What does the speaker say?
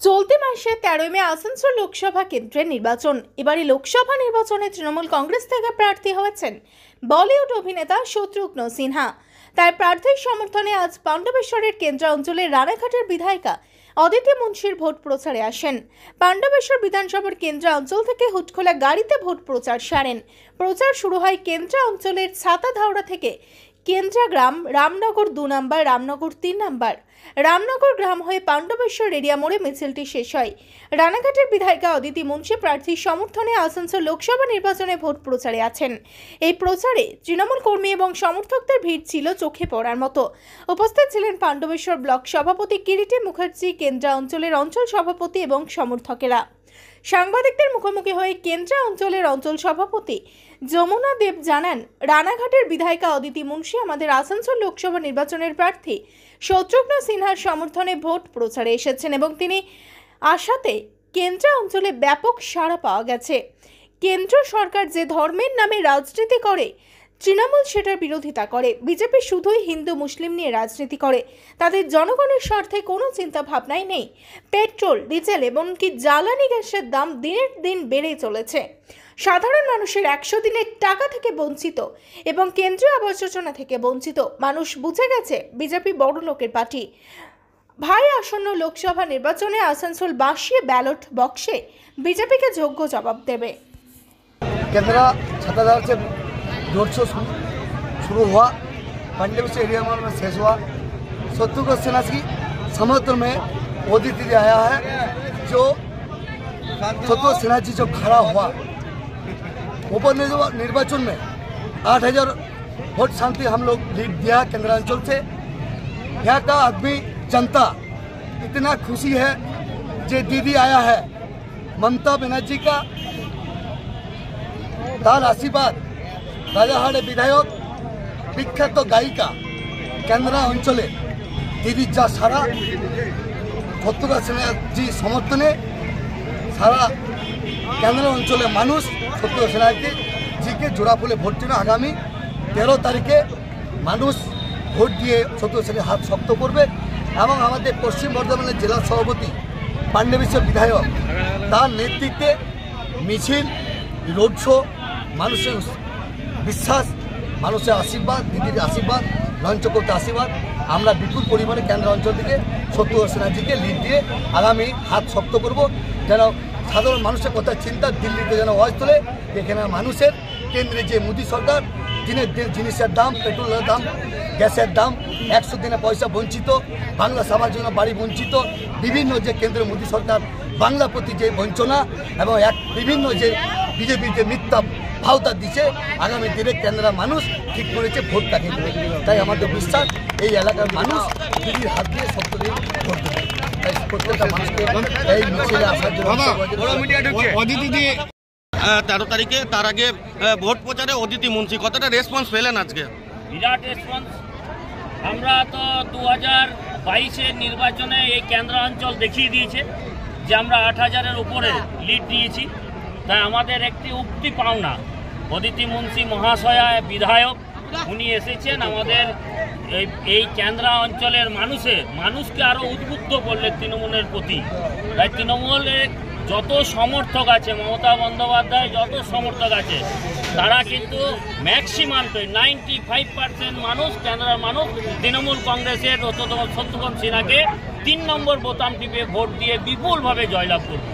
চলতি মাসে 13 মে আসানসোল লোকসভা কেন্দ্রের নির্বাচন। এবারে লোকসভা নির্বাচনে তৃণমূল কংগ্রেস থেকে প্রার্থী হয়েছেন বলিউড অভিনেতা শত্রুঘ্ন সিনহা। তার প্রার্থীর সমর্থনে আজ পাণ্ডবেশ্বরের কেন্দ্র অঞ্চলের রানাঘাটের বিধায়িকা অদিতি মুন্সির ভোট প্রচারে আসেন। পাণ্ডবেশ্বর বিধানসভার কেন্দ্র অঞ্চল থেকে হুটখোলা গাড়িতে ভোট প্রচার সারেন। প্রচার শুরু হয় কেন্দ্র অঞ্চলের ছাতাধাওড়া থেকে কেন্দ্রা গ্রাম, রামনগর 2 নম্বর, রামনগর 3 নম্বর, রামনগর গ্রাম হয়ে পাণ্ডবেশ্বর এরিয়া মোড়ে মিছিলটি শেষ হয়। রানাঘাটের বিধায়িকা অদিতি মুন্সি প্রার্থীর সমর্থনে আসানসোল লোকসভা নির্বাচনে ভোট প্রচারে আছেন। এই প্রচারে তৃণমূল কর্মী এবং সমর্থকদের ভিড় ছিল চোখে পড়ার মতো। উপস্থিত ছিলেন পাণ্ডবেশ্বর ব্লক সভাপতি কিরিটি মুখার্জি, কেন্দ্রা অঞ্চলের অঞ্চল সভাপতি এবং সমর্থকেরা। সাংবাদিকদের মুখোমুখি হয়ে কেন্দ্রা অঞ্চলের অঞ্চল সভাপতি যমুনা দেব জানান, রানাঘাটের বিধায়িকা অদিতি মুন্সি আমাদের আসানসোল লোকসভা নির্বাচনের প্রার্থী শত্রুঘ্ন সিনহার সমর্থনে ভোট প্রচারে এসেছেন এবং তিনি আশাতে কেন্দ্রা অঞ্চলে ব্যাপক সাড়া পাওয়া গেছে। কেন্দ্র সরকার যে ধর্মের নামে রাজনীতি করে, তৃণমূল সেটার বিরোধিতা করে। বিজেপি শুধুই হিন্দু মুসলিম নিয়ে রাজনীতি করে, তাদের জনগণের স্বার্থে কোনো চিন্তা ভাবনাই নেই। পেট্রোল, ডিজেল এমনকি জ্বালানি গ্যাসের দাম দিনের দিন বেড়েই চলেছে। সাধারণ মানুষের 100 দিনের টাকা থেকে বঞ্চিত এবং কেন্দ্রীয় আবাস যোজনা থেকে বঞ্চিত। মানুষ বুঝে গেছে বিজেপি বড় লোকের পার্টি। ভাই, আসন্ন লোকসভা নির্বাচনে আসানসোল বাসিয়ে ব্যালট বক্সে বিজেপিকে যোগ্য জবাব দেবে। केंद्रा छाताधार से रोड शो शुरू हुआ, पांडेश्वर एरिया में शेष हुआ। शत्रुघ्न सिन्हा की समर्थन में मोदी जी आया है। जो शत्रुघ्न सिन्हा जी जो खड़ा हुआ, ऊपर निर्वाचन में 8000 वोट शांति हम लोग लीड दिया केंद्रांचल से। यहाँ का आदमी जनता इतना खुशी है। जो दीदी आया है ममता बनर्जी का तार आशीर्वाद, राजाहाड़े विधायक विख्यात गायिका केंद्रा अंचले दीदी जा सारा शत्रुघ्न सिन्हा जी समर्थने सारा केंद्र अंचले मानुष शत्रुघ्न सिन्हा जी के जोड़ा फुले भोट दिन आगामी 13 तारीखे मानुष भोट दिए शत्रुघ्न सिन्हा हाथ शक्त करबे। এবং আমাদের পশ্চিম বর্ধমানের জেলা সভাপতি পাণ্ডবেশ্বর বিধায়ক তার নেতৃত্বে মিছিল, রোড শো, মানুষের বিশ্বাস, মানুষের আশীর্বাদ, দিদির আশীর্বাদ, লঞ্চ করতে আশীর্বাদ, আমরা বিপুল পরিমাণে কেন্দ্র অঞ্চল থেকে শত্রুঘ্ন সিনহাজিকে লিড দিয়ে আগামী হাত শক্ত করব। যেন সাধারণ মানুষের কথা চিন্তা দিল্লিতে যেন আওয়াজ তোলে। এখানে মানুষের কেন্দ্রে যে মোদী সরকার দিনের দিন জিনিসের দাম, পেট্রোলের দাম, গ্যাসের দাম, 100 দিনে পয়সা বঞ্চিত, বাংলা সবার জন্য বাড়ি বঞ্চিত, বিভিন্ন যে কেন্দ্রের মোদী সরকার বাংলা প্রতি যে বঞ্চনা এবং বিভিন্ন যে বিজেপির যে মিথ্যা ভাওতা দিচ্ছে, আগামী দিনে কেন্দ্রের মানুষ ঠিক করেছে ভোট কাকে দেবে। তাই আমাদের বিশ্বাস এই এলাকার মানুষ দিদির হাত দিয়ে সত্যি ভোট দেবে। তাই প্রত্যেকটা মানুষকে এই মিছিলে আসার জন্য 13 তারিখে তার আগে ভোট প্রচারে অদিতি মুন্সি কতটা রেসপন্স পেলেন আজকে? বিরাট রেসপন্স। আমরা তো 2022-এর নির্বাচনে এই কেন্দ্র অঞ্চল দেখিয়ে দিয়েছে যে আমরা 8000-এর উপরে লিড দিয়েছি। তাই আমাদের একটি উক্তি পাওনা, অদিতি মুন্সি মহাশয়া বিধায়ক উনি এসেছেন আমাদের এই কেন্দ্রা অঞ্চলের মানুষকে আরও উদ্বুদ্ধ করলেন তৃণমূলের প্রতি। তাই তৃণমূলের যত সমর্থক আছে, মমতা বন্দ্যোপাধ্যায় যত সমর্থক আছে, তারা কিন্তু ম্যাক্সিমাম 95% মানুষ, কেন্দ্রের মানুষ তৃণমূল কংগ্রেসের শত্রুঘ্ন সিনহাকে 3 নম্বর বোতাম টিপে ভোট দিয়ে বিপুলভাবে জয়লাভ করবে।